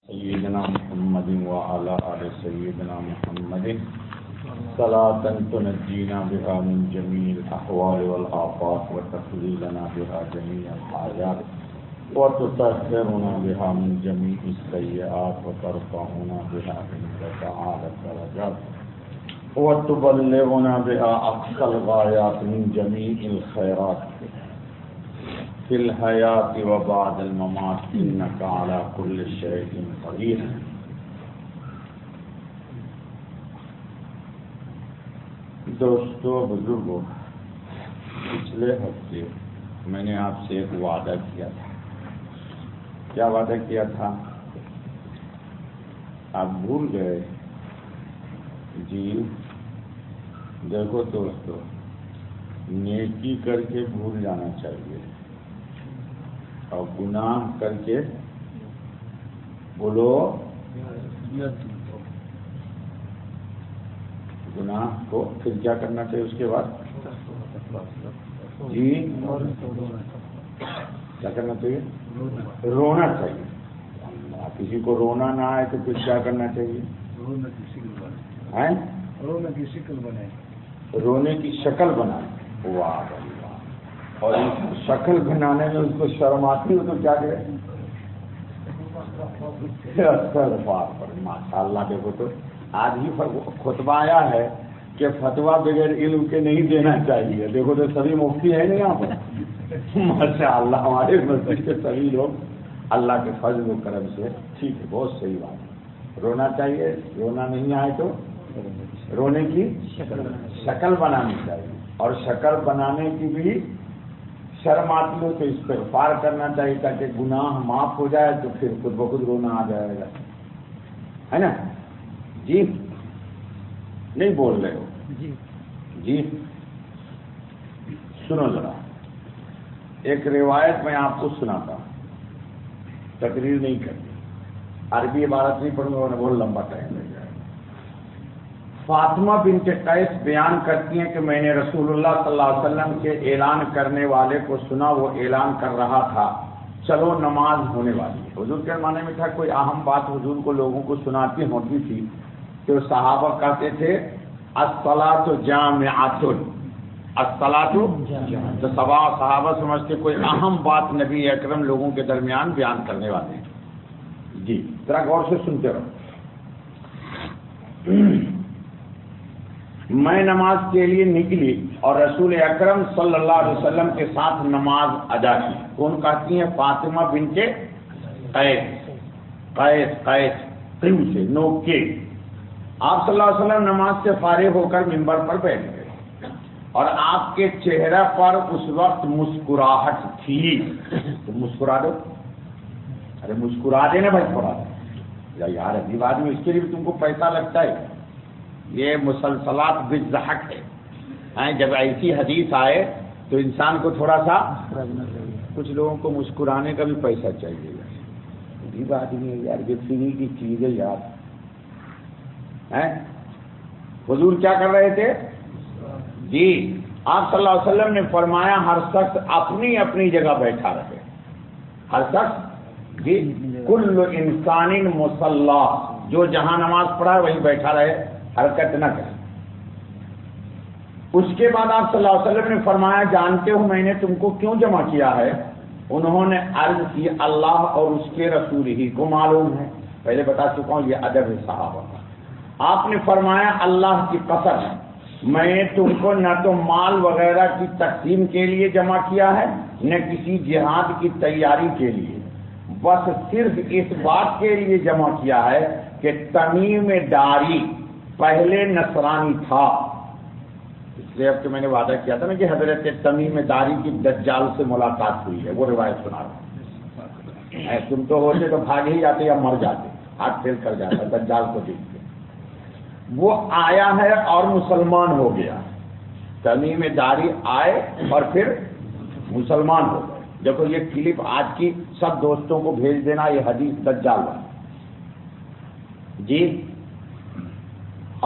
سیدنا محمد وعلى آل سیدنا محمد صلاة تنجینا بها من جميع الأحوال والآفات وتقضي لنا بها جميع الحاجات وتطهرنا بها من جميع السيئات وترفعنا بها عندك أعلى الدرجات وتبلغنا بها أقصى الغايات من جميع الخيرات في الحياة وبعد الممات إنك على كل شيء قدير. دوستو بزرگوں، پچھلے ہفتے میں نے آپ سے ایک وعدہ کیا تھا. کیا وعدہ کیا تھا؟ آپ بھول گئے؟ جی دیکھو دوستو، نیکی کر کے بھول جانا چاہیے اور گناہ کر کے بولو. گناہ کو پھر کیا کرنا چاہیے اس کے بعد؟ جی کیا کرنا چاہیے؟ رونا چاہیے. کسی کو رونا نہ آئے تو پھر کیا کرنا چاہیے؟ رونے کی شکل بنائے. واہ اور اس شکل بنانے میں اس کو شرم آتی ہو تو کیا کرے؟ ماشاء اللہ. دیکھو تو آج ہی خطبہ آیا ہے کہ فتویٰ بغیر علم کے نہیں دینا چاہیے. دیکھو تو سبھی مفتی ہیں نا یہاں پر ماشاء اللہ. ہمارے مسجد کے سبھی لوگ اللہ کے فضل و کرم سے ٹھیک ہے. بہت صحیح بات ہے. رونا چاہیے. رونا نہیں آئے تو رونے کی شکل بنانی چاہیے. اور شکل بنانے کی بھی شرم آتی ہو تو استغفار کرنا چاہیے تاکہ گناہ معاف ہو جائے تو پھر خود بخود رونا آ جائے گا. ہے نا جی؟ نہیں بول رہے ہو جی؟ سنو ذرا، ایک روایت میں آپ کو سناتا ہوں. تقریر نہیں کرنی، عربی عبارت نہیں پڑھوں گا، بہت لمبا ٹائم لگ جائے. فاطمہ بنت قیس بیان کرتی ہیں کہ میں نے رسول اللہ صلی اللہ علیہ وسلم کے اعلان کرنے والے کو سنا. وہ اعلان کر رہا تھا چلو نماز ہونے والی ہے. حضور کے معنی میں تھا کوئی اہم بات حضور کو لوگوں کو سناتی ہوتی تھی تو صحابہ کہتے تھے الصلاۃ جامعۃ. الصلاۃ تو صحابہ سمجھتے کوئی اہم بات نبی اکرم لوگوں کے درمیان بیان کرنے والے ہیں. جی ذرا غور سے سنتے رہو. میں نماز کے لیے نکلی اور رسول اکرم صلی اللہ علیہ وسلم کے ساتھ نماز ادا کی. کون کہتی ہیں؟ فاطمہ بنت قیس. قیس سے نوک کے. آپ صلی اللہ علیہ وسلم نماز سے فارغ ہو کر ممبر پر بیٹھ گئے اور آپ کے چہرے پر اس وقت مسکراہٹ تھی. تو مسکرا دو. ارے مسکرا دینا بھائی تھوڑا یار. عجیب آدمی، اس کے لیے بھی تم کو پیسہ لگتا ہے. یہ مسلسلات بالضحک ہے. جب ایسی حدیث آئے تو انسان کو تھوڑا سا، کچھ لوگوں کو مسکرانے کا بھی پیسہ چاہیے. عجیب آدمی ہے یار، یہ فری کی چیز ہے یار. حضور کیا کر رہے تھے؟ جی آپ صلی اللہ علیہ وسلم نے فرمایا ہر شخص اپنی اپنی جگہ بیٹھا رہے. ہر شخص جی کل انسان مصلی، جو جہاں نماز پڑھا ہے وہیں بیٹھا رہے، حرکت نہ کرے. اس کے بعد آپ صلی اللہ علیہ وسلم نے فرمایا جانتے ہو میں نے تم کو کیوں جمع کیا ہے؟ انہوں نے عرض کی اللہ اور اس کے رسول ہی کو معلوم ہے. پہلے بتا چکا ہوں یہ ادب ہے صحابہ کا. آپ نے فرمایا اللہ کی قسم میں نے تم کو نہ تو مال وغیرہ کی تقسیم کے لیے جمع کیا ہے نہ کسی جہاد کی تیاری کے لیے، بس صرف اس بات کے لیے جمع کیا ہے کہ تمیم داری پہلے نصرانی تھا. اس لیے اب کہ میں نے وعدہ کیا تھا نا کہ حضرت تمیم داری کی دجال سے ملاقات ہوئی ہے، وہ روایت سنا رہا. تم تو ہوتے تو بھاگ ہی جاتے یا مر جاتے، ہاتھ پھیل کر جاتا دجال کو دیکھ کے. وہ آیا ہے اور مسلمان ہو گیا. تمیم داری آئے اور پھر مسلمان ہو گئے. دیکھو یہ کلپ آج کی سب دوستوں کو بھیج دینا، یہ حدیث دجال والا. جی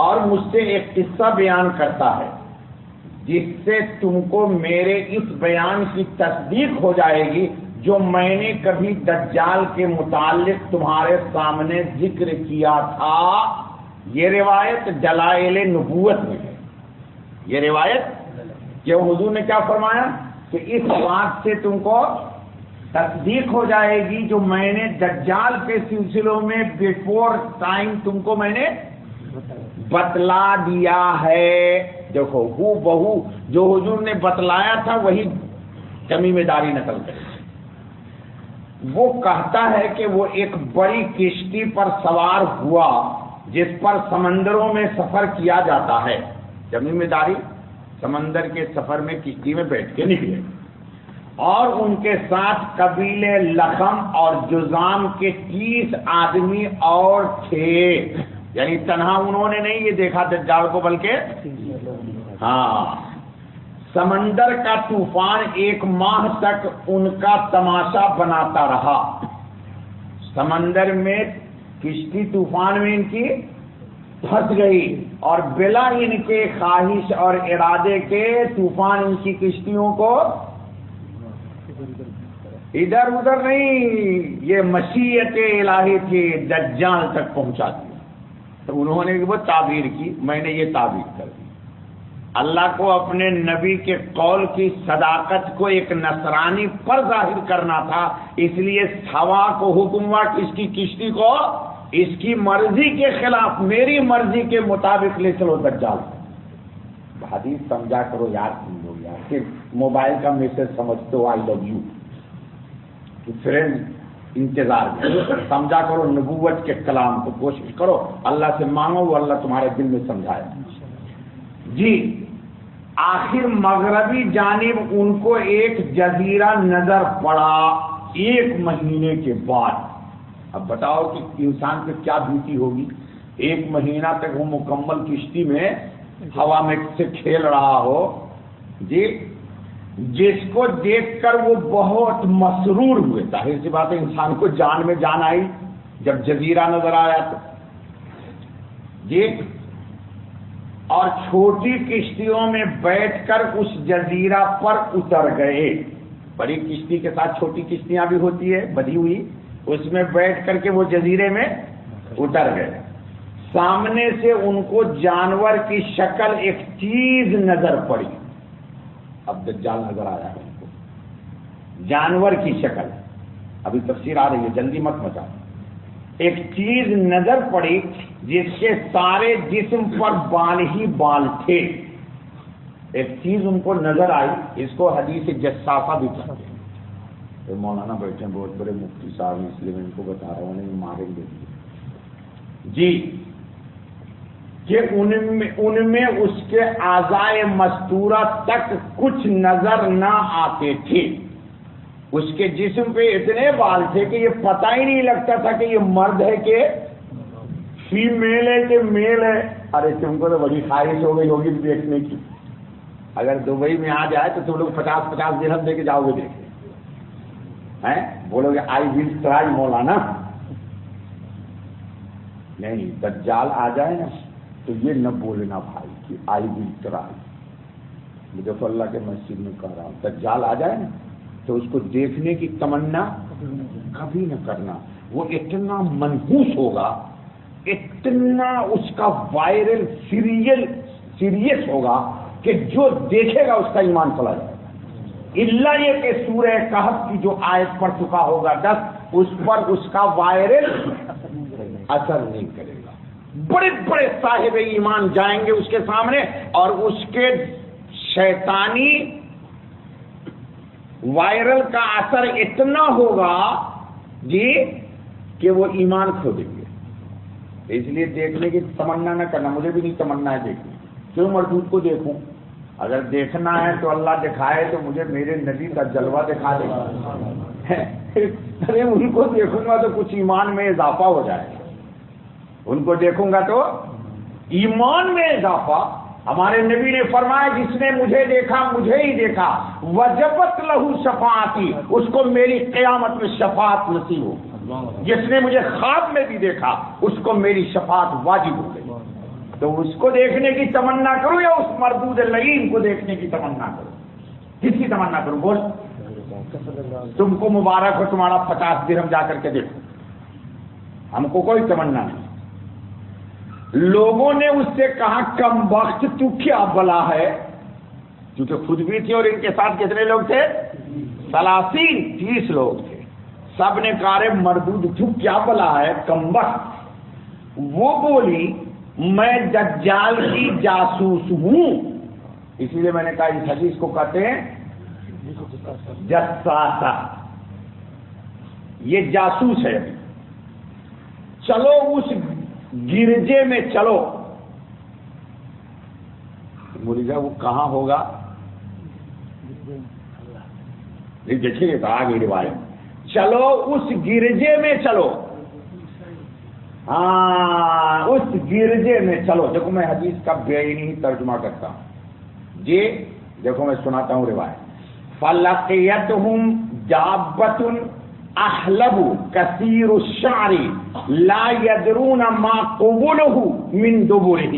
اور مجھ سے ایک قصہ بیان کرتا ہے جس سے تم کو میرے اس بیان کی تصدیق ہو جائے گی جو میں نے کبھی دجال کے متعلق تمہارے سامنے ذکر کیا تھا، یہ روایت دلائل نبوت میں ہے۔ یہ روایت کہ حضور نے کیا فرمایا کہ اس بات سے تم کو تصدیق ہو جائے گی جو میں نے دجال کے سلسلوں میں بیفور ٹائم تم کو میں نے بتلا دیا ہے۔ دیکھو ہو بہو جو حضور نے بتلایا تھا وہی تمیم داری نقل کرے۔ وہ کہتا ہے کہ وہ ایک بڑی کشتی پر سوار ہوا جس پر سمندروں میں سفر کیا جاتا ہے۔ تمیم داری سمندر کے سفر میں کشتی میں بیٹھ کے نکلے، اور ان کے ساتھ قبیلے لخم اور جذام کے 30 آدمی اور تھے۔ یعنی تنہا انہوں نے نہیں یہ دیکھا دجال کو، بلکہ ہاں سمندر کا طوفان 1 ماہ تک ان کا تماشا بناتا رہا۔ سمندر میں کشتی طوفان میں ان کی پھنس گئی، اور بلا ان کے خواہش اور ارادے کے طوفان ان کی کشتیوں کو ادھر ادھر نہیں، یہ مشیت الہی تھی، دجال تک پہنچا دیا۔ تو انہوں نے وہ تعبیر کی، میں نے یہ تعبیر کر دی۔ اللہ کو اپنے نبی کے قول کی صداقت کو ایک نصرانی پر ظاہر کرنا تھا، اس لیے ہوا کو حکم ہوا کہ اس کی کشتی کو اس کی مرضی کے خلاف میری مرضی کے مطابق لے چلو دجال۔ حدیث سمجھا کرو یار، تم لوگ یار صرف موبائل کا میسج سمجھتے ہو آئی لو یو، فرینڈ انتظار میں سمجھا کرو نبوت کے کلام کو، کوشش کرو اللہ سے مانگو وہ اللہ تمہارے دل میں سمجھائے۔ جی آخر مغربی جانب ان کو ایک جزیرہ نظر پڑا 1 مہینے کے بعد۔ اب بتاؤ کہ انسان پہ کیا بیتی ہوگی، 1 مہینہ تک وہ مکمل کشتی میں ہوا میں سے کھیل رہا ہو، جی جس کو دیکھ کر وہ بہت مسرور ہوئے۔ ظاہر سی بات ہے انسان کو جان میں جان آئی جب جزیرہ نظر آیا تو، جی اور چھوٹی کشتیوں میں بیٹھ کر اس جزیرہ پر اتر گئے۔ بڑی کشتی کے ساتھ چھوٹی کشتیاں بھی ہوتی ہے بدھی ہوئی، اس میں بیٹھ کر کے وہ جزیرے میں اتر گئے۔ سامنے سے ان کو جانور کی شکل ایک چیز نظر پڑی۔ اب دجال نظر آیا ہے ان کو، جانور کی شکل، ابھی تفسیر آ رہی ہے جلدی مت مچاؤ۔ ایک چیز نظر پڑی جس کے سارے جسم پر بال ہی بال تھے۔ ایک چیز ان کو نظر آئی، اس کو حدیث جساسہ بھی کہتے ہیں۔ مولانا بیٹھے ہیں بہت بڑے مفتی صاحب ہیں، اس لیے میں ان کو بتا رہا ہوں، انہیں ماریں گے جی کہ ان میں اس کے اعضائے مستورہ تک کچھ نظر نہ آتے تھے۔ اس کے جسم پہ اتنے بال تھے کہ یہ پتہ ہی نہیں لگتا تھا کہ یہ مرد ہے کہ فیمیل ہے کہ میل ہے۔ ارے تم کو تو بڑی خواہش ہو گئی ہوگی دیکھنے کی، اگر دبئی میں آ جائے تو تم لوگ 50 درہم دے کے جاؤ گے دیکھنے، بولو گے آئی ول ٹرائی مولانا۔ نہیں، دجال آ جائے نا تو یہ نہ بولنا بھائی کہ آئی ول ٹرائی، مجھے تو اللہ کے مسجد میں کہہ رہا ہوں، دجال آ جائے نا تو اس کو دیکھنے کی تمنا کبھی نہ کرنا۔ وہ اتنا منحوس ہوگا، اتنا اس کا وائرل سیریس ہوگا کہ جو دیکھے گا اس کا ایمان چلا جائے گا، الا یہ کہ سورہ کہف کی جو آیت پڑھ چکا ہوگا 10، اس پر اس کا وائرل اثر نہیں کرے گا۔ بڑے بڑے صاحب ایمان جائیں گے اس کے سامنے، اور اس کے شیطانی وائرل کا اثر اتنا ہوگا جی کہ وہ ایمان کھو دیں گے۔ اس لیے دیکھنے کی تمنا نہ کرنا، مجھے بھی نہیں تمنا ہے دیکھنے، کیوں مردود کو دیکھوں؟ اگر دیکھنا ہے تو اللہ دکھائے تو مجھے میرے نبی کا جلوہ دکھا دے گا۔ ارے ان کو دیکھوں گا تو کچھ ایمان میں اضافہ ہو جائے گا، ان کو دیکھوں گا تو ایمان میں اضافہ۔ ہمارے نبی نے فرمایا جس نے مجھے دیکھا مجھے ہی دیکھا، وجبت لہو شفاعتی، اس کو میری قیامت میں شفاعت نصیب ہوگی۔ جس نے مجھے خواب میں بھی دیکھا اس کو میری شفاعت واجب ہو گئی۔ تو اس کو دیکھنے کی تمنا کرو یا اس مردود لعین کو دیکھنے کی تمنا کرو؟ کس کی تمنا کرو؟ بول تم کو مبارک ہو تمہارا 50 درہم جا کر کے دیکھو، ہم کو کوئی تمنا نہیں۔ لوگوں نے اس سے کہا کم وقت تو کیا بلا ہے، کیونکہ خود بھی تھی اور ان کے ساتھ کتنے لوگ تھے؟ 30 لوگ تھے۔ سب نے کہا رے مردود تو کیا بلا ہے کم وقت۔ وہ بولی میں دجال کی جاسوس ہوں، اسی لیے میں نے کہا اس حدیث کو کہتے ہیں جساسہ، یہ جاسوس ہے۔ چلو اس گرجے میں چلو، بولی جا وہ کہاں ہوگا؟ دیکھیے تو آگے روایت، چلو اس گرجے میں چلو، ہاں اس گرجے میں چلو۔ دیکھو میں حدیث کا بےعینی ترجمہ کرتا ہوں جی، دیکھو میں سناتا ہوں روایت۔ فَلَقِيَتْهُمْ دَابَّةٌ أَحْلَبُ كَثِيرُ الشَّعْرِ لَا يَدْرُونَ مَا قُبُلُهُ مِنْ دُبُرِهِ،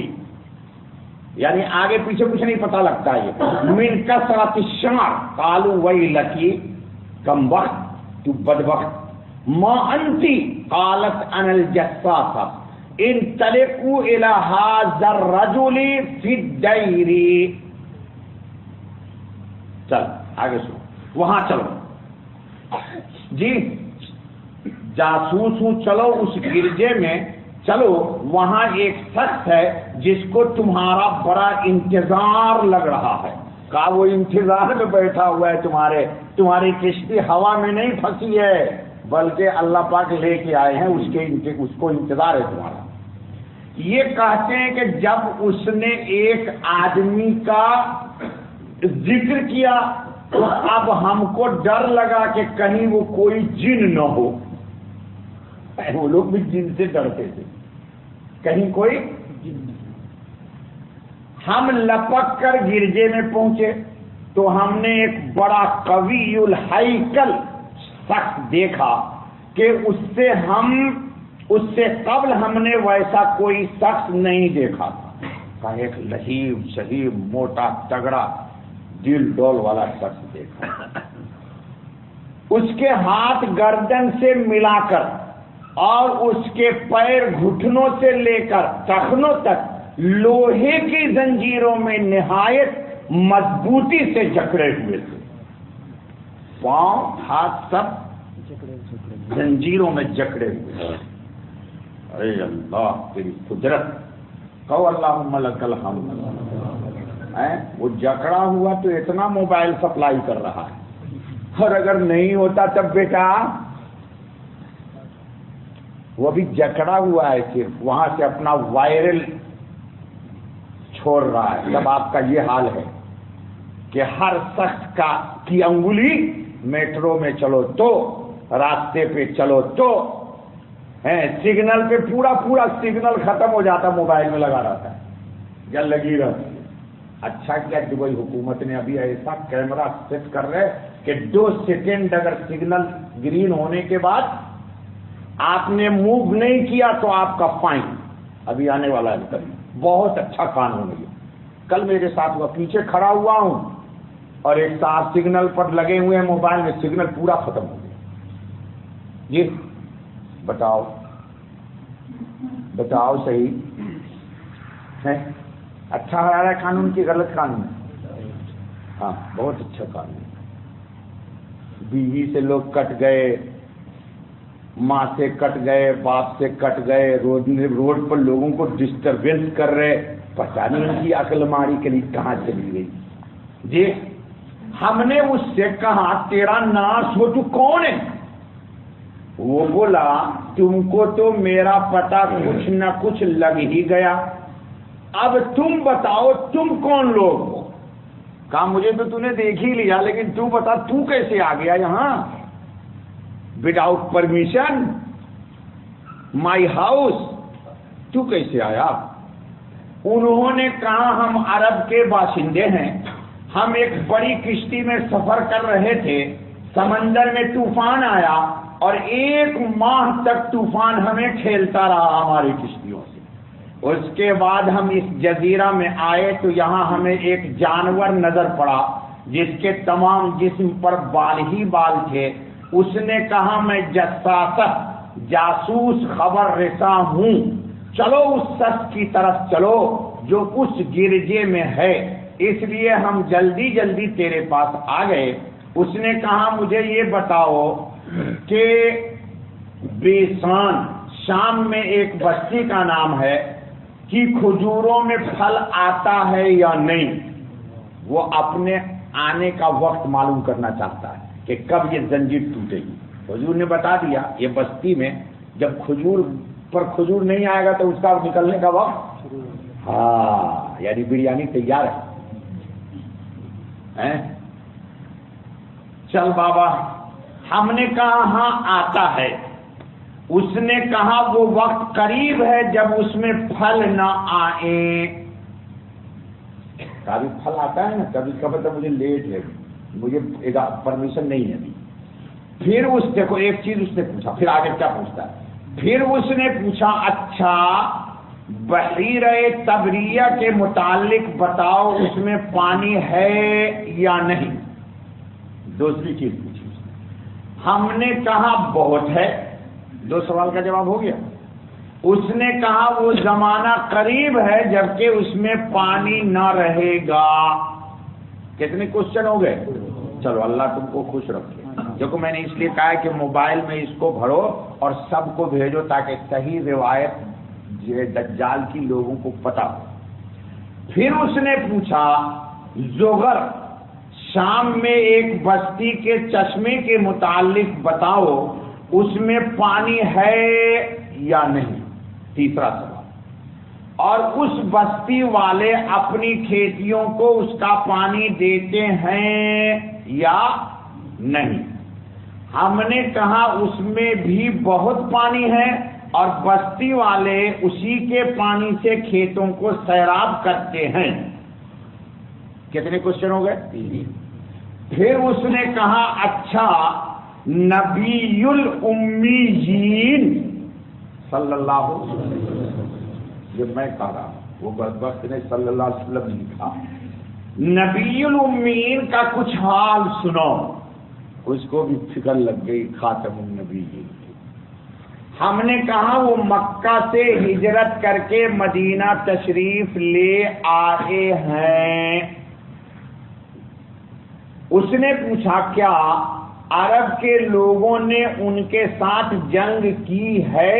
یعنی آگے پیچھے کچھ نہیں پتہ لگتا ہے۔ مِنْ كَثْرَةِ الشَّعْرِ قَالُوا وَيْلَكِ کم وقت تو بدبخت، ما انتی قالت انا الجساسہ انطلقوا الى هذا الرجل في الدير، چل آگے سنو، وہاں چلو جی، جاسوس ہوں، چلو اس گرجے میں چلو، وہاں ایک شخص ہے جس کو تمہارا بڑا انتظار لگ رہا ہے۔ کہا وہ انتظار میں بیٹھا ہوا ہے، تمہاری کشتی ہوا میں نہیں پھنسی ہے، بلکہ اللہ پاک لے کے آئے ہیں، اس کو انتظار ہے تمہارا۔ یہ کہتے ہیں کہ جب اس نے ایک آدمی کا ذکر کیا تو اب ہم کو ڈر لگا کہ کہیں وہ کوئی جن نہ ہو، وہ لوگ بھی جن سے ڈرتے تھے، کہیں کوئی جن۔ ہم لپک کر گرجے میں پہنچے تو ہم نے ایک بڑا قوی الہیکل شخص دیکھا کہ اس سے قبل ہم نے ویسا کوئی شخص نہیں دیکھا تھا۔ ایک لہیب شہیب موٹا تگڑا دل ڈول والا شخص دیکھا، اس کے ہاتھ گردن سے ملا کر اور اس کے پیر گھٹنوں سے لے کر ٹخنوں تک لوہے کی زنجیروں میں نہایت مضبوطی سے جکڑے ہوئے تھے، پاؤں ہاتھ سب زنجیروں میں جکڑے ہوئے۔ ارے اللہ تیری قدرت، کہو اللہم لک الحمد۔ وہ جکڑا ہوا تو اتنا موبائل سپلائی کر رہا ہے، اور اگر نہیں ہوتا تب بیٹا وہ بھی جکڑا ہوا ہے، صرف وہاں سے اپنا وائرل چھوڑ رہا ہے۔ جب آپ کا یہ حال ہے کہ ہر شخص کی انگلی میٹرو میں چلو تو، راستے پہ چلو تو، سگنل پہ پورا سگنل ختم ہو جاتا، موبائل میں لگا رہتا ہے یا لگی رہتی ہے۔ اچھا کیا دبئی حکومت نے ابھی ایسا کیمرہ سیٹ کر رہے کہ 2 سیکنڈ اگر سگنل گرین ہونے کے بعد آپ نے موو نہیں کیا تو آپ کا فائن ابھی آنے والا ہے۔ بہت اچھا قانون ہے۔ کل میرے ساتھ ہوا، پیچھے کھڑا ہوا ہوں اور ایک صاحب سگنل پر لگے ہوئے ہیں، موبائل میں سگنل پورا ختم ہو گیا۔ جی بتاؤ صحیح ہے؟ اچھا ہے قانون کی غلط قانون ہے؟ ہاں بہت اچھا قانون ہے۔ بیوی سے لوگ کٹ گئے، ماں سے کٹ گئے، باپ سے کٹ گئے، روڈ پر لوگوں کو ڈسٹربینس کر رہے، پتہ نہیں ان کی عقل ماری کے لیے کہاں چلی گئی۔ جی ہم نے اس سے کہا تیرا ناس ہو تو کون ہے؟ وہ بولا تم کو تو میرا پتہ کچھ نہ کچھ لگ ہی گیا، اب تم بتاؤ تم کون لوگ ہو؟ کہا مجھے تو نے دیکھ ہی لیا، لیکن تو بتا تو کیسے آ گیا یہاں وداؤٹ پرمیشن مائی ہاؤس، تو کیسے آیا؟ انہوں نے کہا ہم عرب کے باشندے ہیں، ہم ایک بڑی کشتی میں سفر کر رہے تھے، سمندر میں طوفان آیا اور 1 ماہ تک طوفان ہمیں کھیلتا رہا ہماری کشتیوں سے۔ اس کے بعد ہم اس جزیرہ میں آئے تو یہاں ہمیں ایک جانور نظر پڑا جس کے تمام جسم پر بال ہی بال تھے، اس نے کہا میں جاسوس خبر رساں ہوں، چلو اس شخص کی طرف چلو جو اس گرجے میں ہے، اس لیے ہم جلدی جلدی تیرے پاس آ گئے۔ اس نے کہا مجھے یہ بتاؤ کہ بیسان شام میں ایک بستی کا نام ہے کہ کھجوروں میں پھل آتا ہے یا نہیں؟ وہ اپنے آنے کا وقت معلوم کرنا چاہتا ہے کہ کب یہ زنجیر ٹوٹے گی۔ حضور نے بتا دیا یہ بستی میں جب کھجور پر کھجور نہیں آئے گا تو اس کا نکلنے کا وقت، ہاں یعنی بریانی تیار ہے۔ چل بابا، ہم نے کہا ہاں آتا ہے۔ اس نے کہا وہ وقت قریب ہے جب اس میں پھل نہ آئے۔ کبھی پھل آتا ہے نا، کبھی کبھی تو مجھے لیٹ ہے، مجھے پرمیشن نہیں ہے ابھی۔ پھر اس دیکھو ایک چیز اس نے پوچھا، پھر آگے کیا پوچھتا ہے؟ پھر اس نے پوچھا اچھا بحیرہ تبریہ کے متعلق بتاؤ، اس میں پانی ہے یا نہیں؟ دوسری چیز پوچھی اس نے۔ ہم نے کہا بہت ہے، دو سوال کا جواب ہو گیا۔ اس نے کہا وہ زمانہ قریب ہے جبکہ اس میں پانی نہ رہے گا۔ کتنے کوشچن ہو گئے؟ چلو اللہ تم کو خوش رکھے۔ دیکھو میں نے اس لیے کہا کہ موبائل میں اس کو بھرو اور سب کو بھیجو تاکہ صحیح روایت دجال کی لوگوں کو پتہ ہو۔ پھر اس نے پوچھا زغر شام میں ایک بستی کے چشمے کے متعلق بتاؤ، اس میں پانی ہے یا نہیں؟ تیسرا سوال۔ اور اس بستی والے اپنی کھیتیوں کو اس کا پانی دیتے ہیں یا نہیں؟ ہم نے کہا اس میں بھی بہت پانی ہے اور بستی والے اسی کے پانی سے کھیتوں کو سیراب کرتے ہیں۔ کتنے کوشچن ہو گئے؟ پھر اس نے کہا اچھا نبی الامیین صلی اللہ علیہ وسلم، یہ میں کہہ رہا ہوں، وہ بدبخت نے صلی اللہ علیہ وسلم لکھا، نبی الامیین کا کچھ حال سنو۔ اس کو بھی فکر لگ گئی خاتم النبیین کی۔ ہم نے کہا وہ مکہ سے ہجرت کر کے مدینہ تشریف لے آئے ہیں۔ اس نے پوچھا کیا عرب کے لوگوں نے ان کے ساتھ جنگ کی ہے؟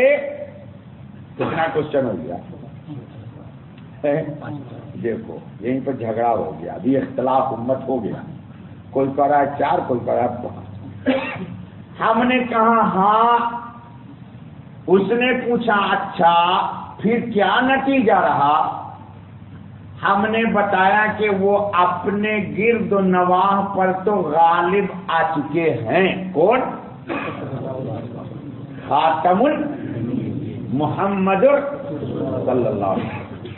کتنا کوشچن ہو گیا؟ دیکھو یہیں پر جھگڑا ہو گیا، ابھی اختلاف امت ہو گیا، کوئی کہہ رہا ہے 4، کوئی کہہ رہا ہے 5۔ ہم نے کہا ہاں۔ اس نے پوچھا اچھا پھر کیا نتیجہ رہا؟ ہم نے بتایا کہ وہ اپنے گرد و نواح پر تو غالب آ چکے ہیں۔ کون؟ خاتم محمد صلی اللہ علیہ وسلم،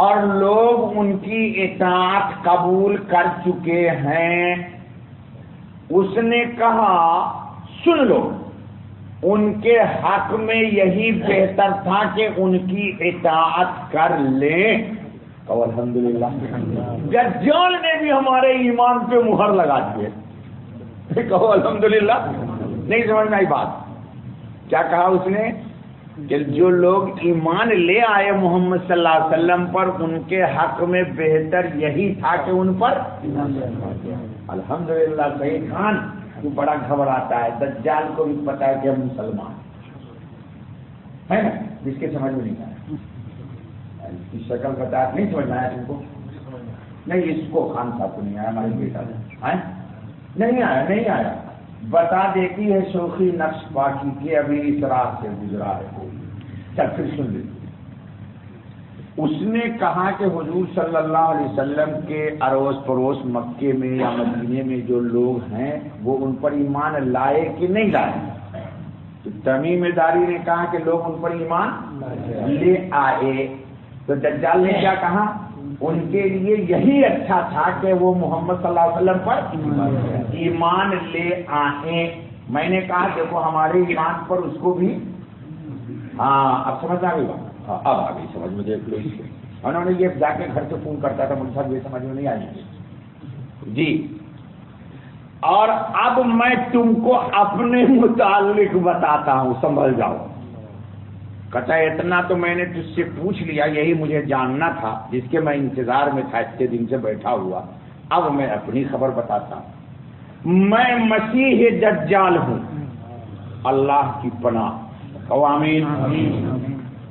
اور لوگ ان کی اطاعت قبول کر چکے ہیں۔ اس نے کہا سن لو، ان کے حق میں یہی بہتر تھا کہ ان کی اطاعت کر لیں۔ کہو الحمدللہ، دجال نے بھی ہمارے ایمان پہ مہر لگا دی۔ کہو الحمدللہ۔ نہیں سمجھ میں آئی بات؟ کیا کہا اس نے کہ جو لوگ ایمان لے آئے محمد صلی اللہ علیہ وسلم پر، ان کے حق میں بہتر یہی تھا کہ ان پر الحمدللہ۔ صحیح خان تو بڑا گھبراتا ہے، دجال کو بھی پتا ہے کہ ہم مسلمان ہیں نا، جس کے سمجھ میں نہیں آیا اس کی شکل بتا، نہیں سمجھ میں آیا تم کو؟ نہیں، اس کو خان صاحب کو نہیں آیا، ہمارے بیٹا نہیں آیا، نہیں آیا۔ بتا دیتی ہے شوخی نقش باقی کی ابھی اس راہ سے گزرا ہے کوئی۔ چل پھر سن لیتے۔ اس نے کہا کہ حضور صلی اللہ علیہ وسلم کے اڑوس پڑوس مکے میں یا مدینے میں جو لوگ ہیں وہ ان پر ایمان لائے کہ نہیں لائے؟ تو تمیم داری نے کہا کہ لوگ ان پر ایمان لے آئے۔ تو دجال نے کیا کہا؟ ان کے لیے یہی اچھا تھا کہ وہ محمد صلی اللہ علیہ وسلم پر ایمان لے آئیں۔ میں نے کہا دیکھو ہمارے ایمان پر اس کو بھی، ہاں اب سمجھ آ گئی بات؟ اب آ گئی سمجھ میں، دیکھ لو۔ انہوں نے یہ جا کے گھر سے فون کرتا تھا، مجھے صاحب یہ سمجھ میں نہیں آئی، جی اور اب میں تم کو اپنے متعلق بتاتا ہوں، سنبھل جاؤ۔ کہتا ہے اتنا تو میں نے تجھ سے پوچھ لیا، یہی مجھے جاننا تھا جس کے میں انتظار میں تھا، اتنے دن سے بیٹھا ہوا۔ اب میں اپنی خبر بتاتا ہوں، میں مسیح دجال ہوں، اللہ کی پناہ، آمین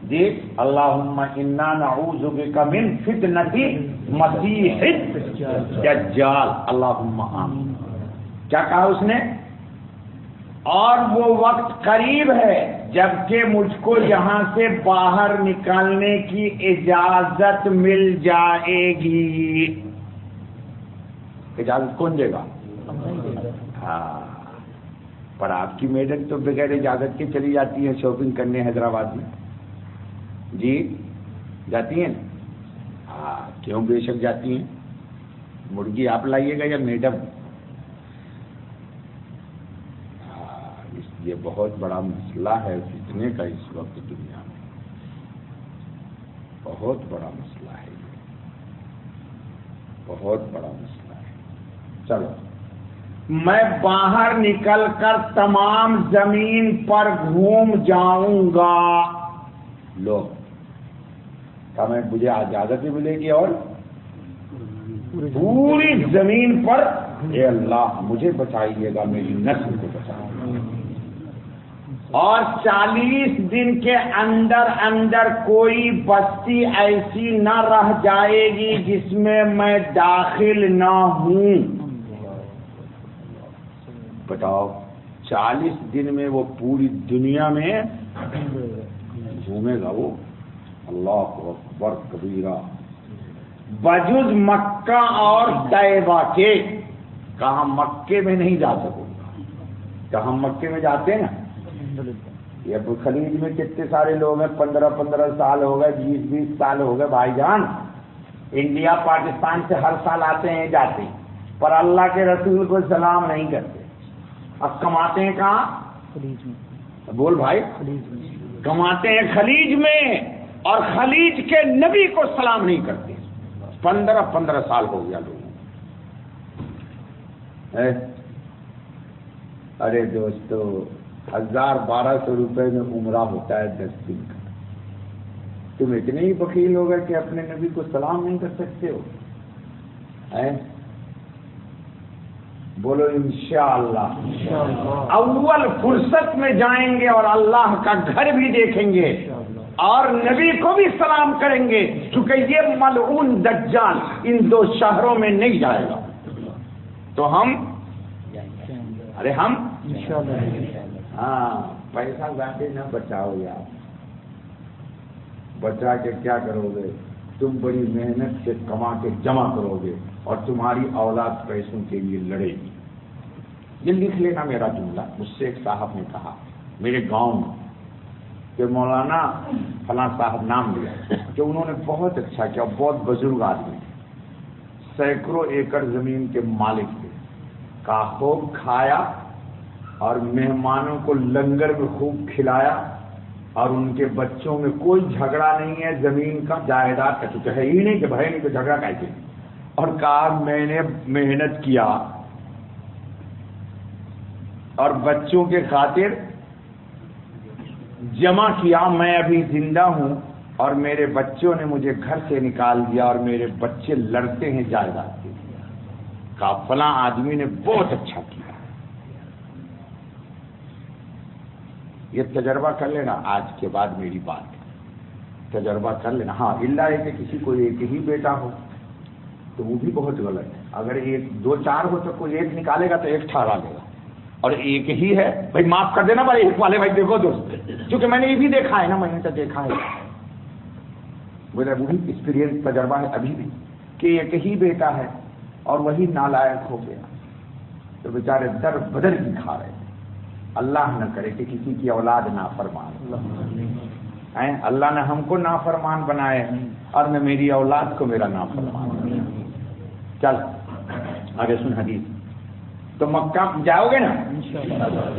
جی۔ اللہم انا نعوذ بک من فتنۃ مسیح الدجال، اللہم آمین۔ کیا کہا اس نے؟ اور وہ وقت قریب ہے جبکہ مجھ کو یہاں سے باہر نکلنے کی اجازت مل جائے گی۔ اجازت کون دے گا؟ ہاں، پر آپ کی میڈم تو بغیر اجازت کے چلی جاتی ہے شاپنگ کرنے حیدرآباد میں، جی جاتی ہیں؟ ہاں، کیوں بے شک جاتی ہیں۔ مرغی آپ لائیے گا یا میڈم؟ یہ بہت بڑا مسئلہ ہے فتنے کا اس وقت دنیا میں، بہت بڑا مسئلہ ہے، یہ بہت بڑا مسئلہ ہے۔ چلو، میں باہر نکل کر تمام زمین پر گھوم جاؤں گا۔ لو کیا میں مجھے اجازت بھی ملے گی اور پوری زمین پر، اے اللہ مجھے بچائیے گا، میری نسل کو بچائیے گا، اور 40 دن کے اندر اندر کوئی بستی ایسی نہ رہ جائے گی جس میں میں داخل نہ ہوں۔ بتاؤ 40 دن میں وہ پوری دنیا میں گھومے گا وہ، اللہ اکبر کبیرہ، بجز مکہ اور طیبہ کے۔ کہاں مکے میں نہیں جا سکوں گا، کہاں مکے میں جاتے ہیں نا، یہ خلیج میں کتنے سارے لوگ ہیں، 15 سال ہو گئے، 20 سال ہو گئے بھائی جان، انڈیا پاکستان سے ہر سال آتے ہیں جاتے ہیں، پر اللہ کے رسول کو سلام نہیں کرتے۔ اب کماتے ہیں کہاں؟ خلیج میں۔ بول بھائی، کماتے ہیں خلیج میں، اور خلیج کے نبی کو سلام نہیں کرتے۔ 15 سال ہو گیا لوگوں۔ ارے دوستو، 1200 روپے میں عمرہ ہوتا ہے 10 دن کا، تم اتنے ہی بخیل ہو گئے کہ اپنے نبی کو سلام نہیں کر سکتے ہو؟ بولو انشاءاللہ۔ اول فرصت میں جائیں گے اور اللہ کا گھر بھی دیکھیں گے اور نبی کو بھی سلام کریں گے، کیونکہ یہ ملعون دجال ان 2 شہروں میں نہیں جائے گا۔ تو ہم ہاں، پیسہ زیادہ نہ بچاؤ یار، بچا کے کیا کرو گے؟ تم بڑی محنت سے کما کے جمع کرو گے اور تمہاری اولاد پیسوں کے لیے لڑے گی۔ یہ لکھ لینا میرا جملہ، مجھ سے ایک صاحب نے کہا میرے گاؤں میں کہ مولانا فلاں صاحب نام لیا کہ انہوں نے بہت اچھا کیا، بہت بزرگ آدمی تھے، سینکڑوں ایکڑ زمین کے مالک تھے، کا خوب کھایا اور مہمانوں کو لنگر میں خوب کھلایا، اور ان کے بچوں میں کوئی جھگڑا نہیں ہے زمین کا، جائیداد کا، تو ہے ہی نہیں کہ بھائی نہیں تو جھگڑا کیسے، اور کہا میں نے محنت کیا اور بچوں کے خاطر جمع کیا، میں ابھی زندہ ہوں اور میرے بچوں نے مجھے گھر سے نکال دیا اور میرے بچے لڑتے ہیں جائیداد کے لیے۔ کہا فلاں آدمی نے بہت اچھا کیا۔ یہ تجربہ کر لینا، آج کے بعد میری بات تجربہ کر لینا۔ ہاں، اللہ ہے کہ کسی کو ایک ہی بیٹا ہو تو وہ بھی بہت غلط ہے، اگر 1 2 4 ہو تو کوئی ایک نکالے گا تو ایک ٹھہرا دے گا، اور ایک ہی ہے بھائی معاف کر دینا بھائی، ایک والے بھائی دیکھو دوست، کیونکہ میں نے یہ بھی دیکھا ہے نا، میں نے تو دیکھا ہے، میرا وہی ایکسپیرینس تجربہ ہے ابھی بھی، کہ ایک ہی بیٹا ہے اور وہی نالائق ہو گیا تو بیچارے در بدر کی کھا رہے ہیں۔ اللہ نہ کرے کہ کسی کی اولاد نافرمان، اللہ نے ہم کو نافرمان بنائے اور نہ میری اولاد کو میرا نافرمان۔ چل آگے سن حدیث۔ تو مکہ جاؤ گے نا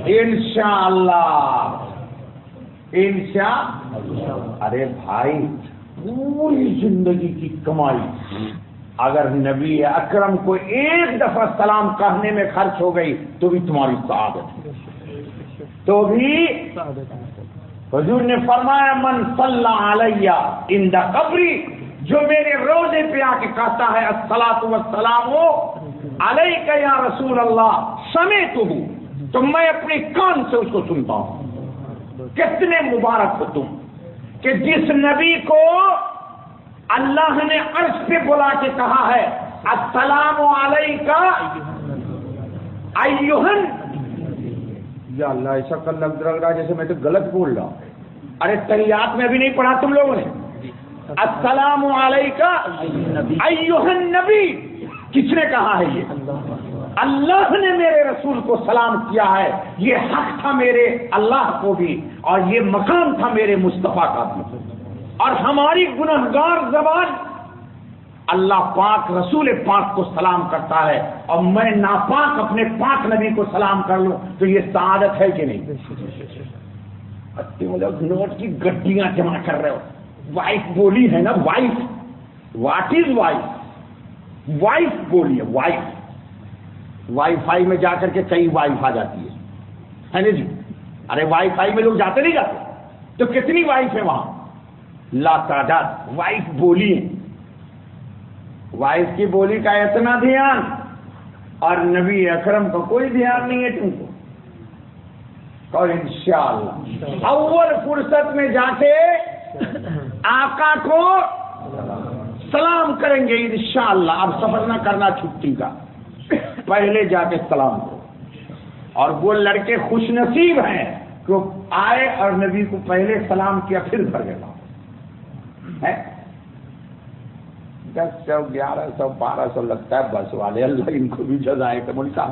انشاءاللہ، انشاءاللہ۔ ارے بھائی، پوری زندگی کی کمائی اگر نبی اکرم کو ایک دفعہ سلام کہنے میں خرچ ہو گئی تو بھی تمہاری سعادت ہے، تو بھی حضور نے فرمایا من صلی علیہ عند قبری، جو میرے روضے پہ آ کے کہتا ہے الصلاۃ والسلام علیک یا رسول اللہ سمعتہ، تو میں اپنے کان سے اس کو سنتا ہوں۔ کتنے مبارک ہو تم کہ جس نبی کو اللہ نے عرش پہ بلا کے کہا ہے السلام علیکہ ایہن، یا اللہ ایسا کل لگ رہا جیسے میں تو غلط بول رہا ہوں۔ ارے تحیات میں بھی نہیں پڑھا تم لوگوں نے؟ السلام علیکہ ایہن نبی، کس نے کہا ہے یہ؟ اللہ نے میرے رسول کو سلام کیا ہے، یہ حق تھا میرے اللہ کو بھی اور یہ مقام تھا میرے مصطفیٰ کا بھی، اور ہماری گنہگار زبان اللہ پاک رسول پاک کو سلام کرتا ہے، اور میں ناپاک اپنے پاک نبی کو سلام کر لوں تو یہ سعادت ہے کہ نہیں؟ نوٹ کی گڈیاں جمع کر رہے ہو، وائف بولی ہے نا، wife, what is wife? Wife بولی ہے، وائف، وائی فائی میں جا کر کے کئی وائف آ جاتی ہے نا جی؟ ارے وائی فائی میں لوگ جاتے نہیں جاتے؟ تو کتنی وائف ہے وہاں؟ لا تعداد وائف بولی ہے۔ وائف کی بولی کا اتنا دھیان، اور نبی اکرم کا کوئی دھیان نہیں ہے تم کو۔ اور انشاءاللہ اول فرصت میں جا کے آقا کو سلام کریں گے انشاءاللہ۔ اب سفر نہ کرنا چھٹی کا، پہلے جا کے سلام کرو۔ اور وہ لڑکے خوش نصیب ہیں کہ آئے اور نبی کو پہلے سلام کیا پھر گھر گیا۔ 1000 1100 1200 لگتا ہے بس والے، اللہ ان کو بھی جزائے کہ ملکہ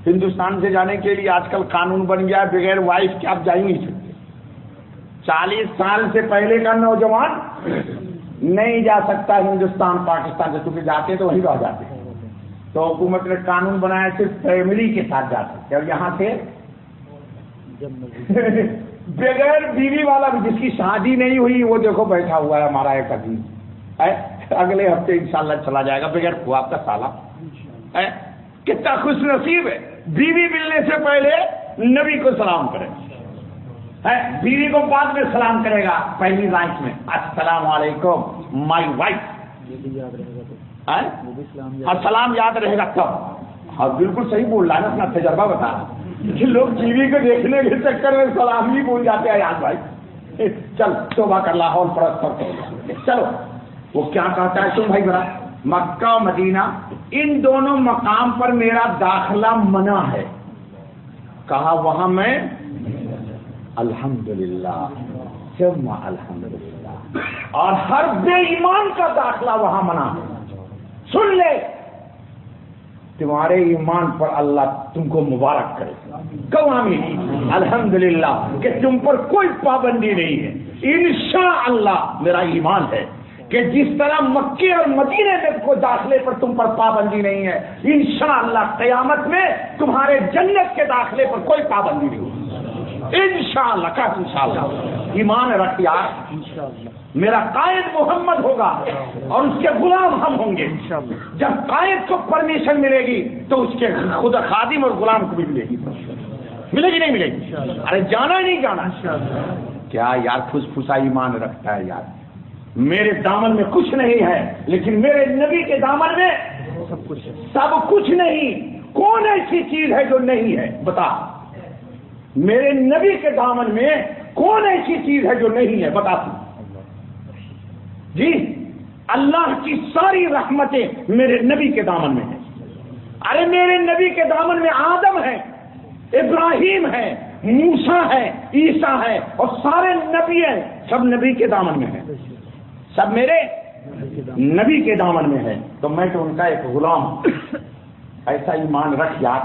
ہندوستان سے جانے کے لیے آج کل قانون بن گیا ہے بغیر وائف کے آپ جا ہی نہیں سکتے۔ 40 سال سے پہلے کا نوجوان نہیں جا سکتا ہندوستان پاکستان سے، کیونکہ جاتے تو وہیں رہ جاتے ہیں۔ تو حکومت نے قانون بنایا صرف فیملی کے ساتھ جا سکتے، اور یہاں سے بغیر بیوی والا بھی، جس کی شادی نہیں ہوئی وہ دیکھو بیٹھا ہوا ہے ہمارا ایک عزیز، اگلے ہفتے انشاءاللہ چلا جائے گا بغیر خواب کا سالہ۔ کتنا خوش نصیب ہے، بیوی ملنے سے پہلے نبی کو سلام کرے، بیوی کو بعد میں سلام کرے گا پہلی رائٹ میں، السلام علیکم مائی وائف۔ سلام یاد رہے گا تب۔ ہاں بالکل صحیح بول رہا ہے نا، اپنا تجربہ بتا رہا کہ لوگ ٹی وی کو دیکھنے کے چکر میں سلام ہی بھول جاتے ہیں یاد بھائی۔ چل توبہ کر لاہور پرست، چلو وہ کیا کہتا ہے تم بھائی برا، مکہ و مدینہ ان دونوں مقام پر میرا داخلہ منع ہے۔ کہا وہاں میں الحمدللہ ثم الحمدللہ، اور ہر بے ایمان کا داخلہ وہاں منع ہے۔ سن لے، تمہارے ایمان پر اللہ تم کو مبارک کرے، کہو آمین۔ الحمدللہ کہ تم پر کوئی پابندی نہیں ہے، انشاءاللہ میرا ایمان ہے کہ جس طرح مکے اور مدینے میں کوئی داخلے پر تم پر پابندی نہیں ہے، انشاءاللہ قیامت میں تمہارے جنت کے داخلے پر کوئی پابندی نہیں ہوگی انشاءاللہ۔ کا انشاءاللہ ایمان رکھ یار، میرا قائد محمد ہوگا اور اس کے غلام ہم ہوں گے۔ جب قائد کو پرمیشن ملے گی تو اس کے خود خادم اور غلام کو بھی ملے گی، ملے گی نہیں ملے گی؟ ارے جانا نہیں جانا؟ کیا یار پھس پھسا ایمان رکھتا ہے یار۔ میرے دامن میں کچھ نہیں ہے، لیکن میرے نبی کے دامن میں سب کچھ نہیں۔ کون ایسی چیز ہے جو نہیں ہے بتا؟ میرے نبی کے دامن میں کون ایسی چیز ہے جو نہیں ہے بتا جی؟ اللہ کی ساری رحمتیں میرے نبی کے دامن میں ہیں۔ ارے میرے نبی کے دامن میں آدم ہے، ابراہیم ہے، موسیٰ ہے، عیسیٰ ہے، اور سارے نبی ہیں، سب نبی کے دامن میں ہیں، سب میرے نبی کے دامن میں ہے۔ تو میں تو ان کا ایک غلام، ایسا ایمان رکھ یار،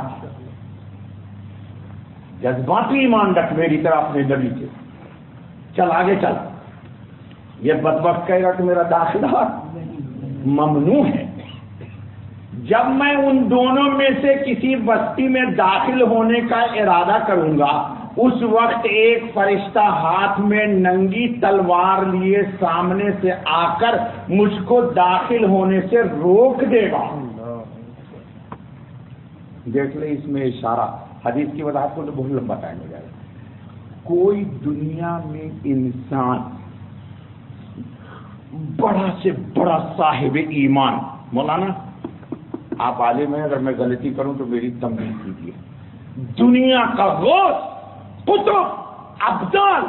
جذباتی ایمان رکھ میری طرح اپنے نبی کے۔ چل آگے چل۔ یہ بدبخت کہے گا کہ میرا داخلہ ممنوع ہے۔ جب میں ان دونوں میں سے کسی بستی میں داخل ہونے کا ارادہ کروں گا اس وقت ایک فرشتہ ہاتھ میں ننگی تلوار لیے سامنے سے آ کر مجھ کو داخل ہونے سے روک دے گا. دیکھ لیں اس میں اشارہ، حدیث کی وضاحت کو تو بہت لمبا ٹائم ہو جائے گا. کوئی دنیا میں انسان بڑا سے بڑا صاحب ایمان، مولانا آپ عالم ہیں، اگر میں غلطی کروں تو میری تنبیہ کیجیے، دنیا کا غوث، قطب، ابدال،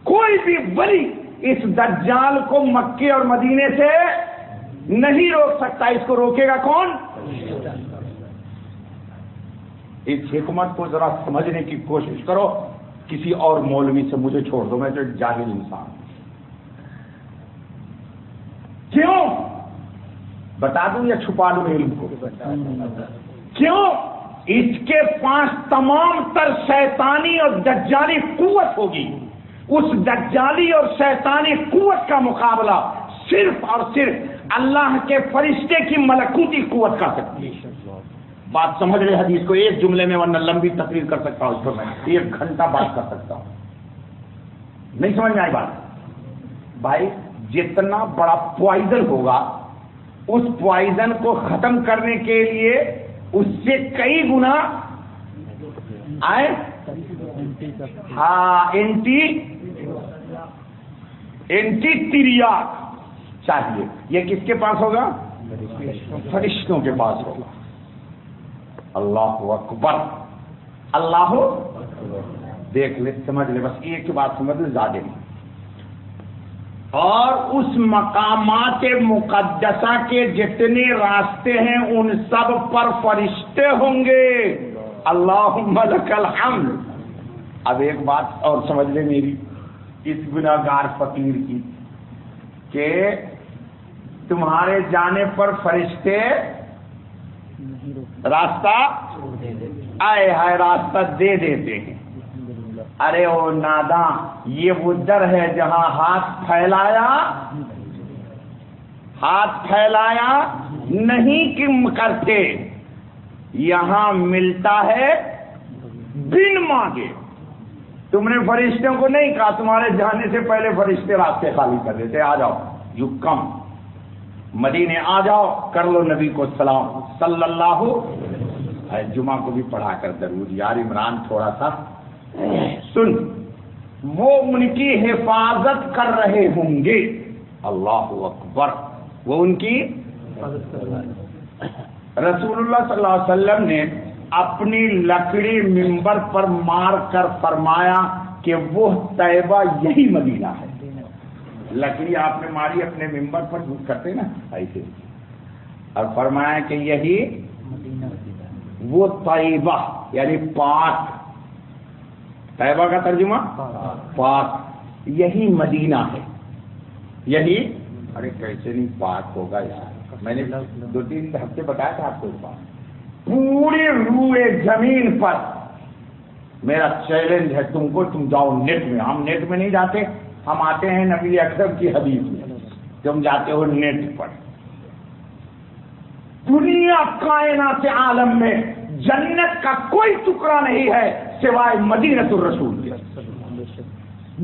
کوئی بھی ولی اس دجال کو مکے اور مدینے سے نہیں روک سکتا. اس کو روکے گا کون؟ اس حکمت کو ذرا سمجھنے کی کوشش کرو. کسی اور مولوی سے مجھے چھوڑ دو، میں تو جاہل انسان. کیوں بتا دوں یا چھپا دوں علم کو؟ کیوں؟ اس کے پاس تمام تر شیطانی اور دجالی قوت ہوگی. اس دجالی اور شیطانی قوت کا مقابلہ صرف اور صرف اللہ کے فرشتے کی ملکوتی قوت کر سکتی ہے. بات سمجھ رہے حدیث کو؟ ایک جملے میں، ورنہ لمبی تقریر کر سکتا ہوں اس پر، میں 1 گھنٹہ بات کر سکتا ہوں. نہیں سمجھ میں آئی بات؟ بھائی جتنا بڑا پوائزن ہوگا، اس پوائزن کو ختم کرنے کے لیے اس سے کئی گنا آئے اینٹی تریاک چاہیے. یہ کس کے پاس ہوگا؟ فرشتوں کے پاس ہوگا. اللہ اکبر، اللہ دیکھ لے، سمجھ لے، بس ایک بات سمجھ لے، زیادہ نہیں. اور اس مقامات مقدسہ کے جتنے راستے ہیں ان سب پر فرشتے ہوں گے. اللہم لک الحمد. اب ایک بات اور سمجھ لے میری، اس گناہگار فقیر کی، کہ تمہارے جانے پر فرشتے راستہ آئے ہائے راستہ دے دیتے ہیں. ارے او ناداں، یہ وہ در ہے جہاں ہاتھ پھیلایا نہیں کرتے، یہاں ملتا ہے بن مانگے. تم نے فرشتوں کو نہیں کہا تمہارے جانے سے پہلے فرشتے راستے خالی کر دیتے، آ جاؤ یو کم، مدینے آ جاؤ، کر لو نبی کو سلام صلی اللہ. جمعہ کو بھی پڑھا کر درود یار عمران تھوڑا سا سن. وہ ان کی حفاظت کر رہے ہوں گے. اللہ اکبر. وہ ان کی رسول اللہ صلی اللہ علیہ وسلم نے اپنی لکڑی منبر پر مار کر فرمایا کہ وہ طیبہ یہی مدینہ ہے. لکڑی آپ نے ماری اپنے ممبر پر کرتے نا ایسے، اور فرمایا کہ یہی وہ طیبہ یعنی پاک، طیبہ کا ترجمہ پاک، یہی مدینہ ہے. یہی ارے کیسے نہیں پاک ہوگا یار؟ میں نے 2-3 ہفتے بتایا تھا آپ کو. اس بات پوری روئے زمین پر میرا چیلنج ہے تم کو، تم جاؤ نیٹ میں. ہم نیٹ میں نہیں جاتے، ہم آتے ہیں نبی اکرم کی حدیث میں. تم جاتے ہو نیٹ پر. دنیا کائنات عالم میں جنت کا کوئی ٹکڑا نہیں ہے سوائے مدینۃ الرسول کے.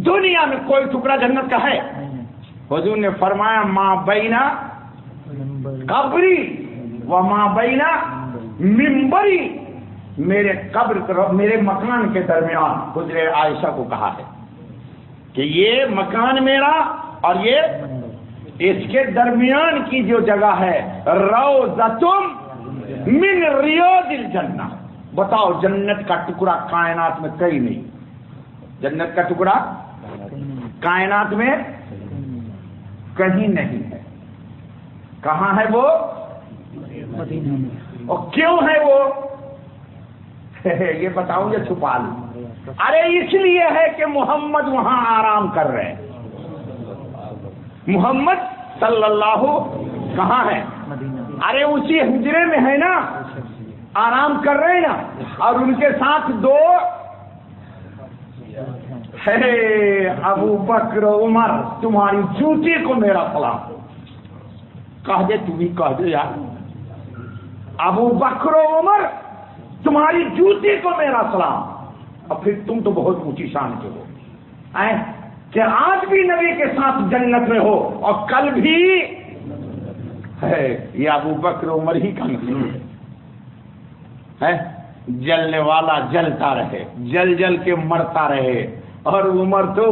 دنیا میں کوئی ٹکڑا جنت کا ہے؟ حضور نے فرمایا ما بینا قبری و ما بینا منبری، میرے قبر میرے مکان کے درمیان. حضرت عائشہ کو کہا ہے کہ یہ مکان میرا اور یہ اس کے درمیان کی جو جگہ ہے روضۃ من ریاض الجنہ. بتاؤ جنت کا ٹکڑا کائنات میں کہیں نہیں. جنت کا ٹکڑا کائنات میں کہیں نہیں ہے. کہاں ہے وہ؟ اور کیوں ہے وہ؟ یہ بتاؤں یا چھپا لوں؟ ارے اس لیے ہے کہ محمد وہاں آرام کر رہے ہیں. محمد صلی اللہ کہاں ہے؟ ارے اسی حجرے میں ہے نا، آرام کر رہے ہیں نا. اور ان کے ساتھ 2 ہے ابو بکر عمر. تمہاری جوتی کو میرا سلام. کہہ دے تو بھی کہہ دے یار. ابو بکر عمر تمہاری جوتی کو میرا سلام. اور پھر تم تو بہت اونچی شان کے ہو کہ آج بھی نبی کے ساتھ جنت میں ہو اور کل بھی ہے. یہ ابو بکر عمر ہی کا نصیب ہے. جلنے والا جلتا رہے، جل جل کے مرتا رہے، اور عمر تو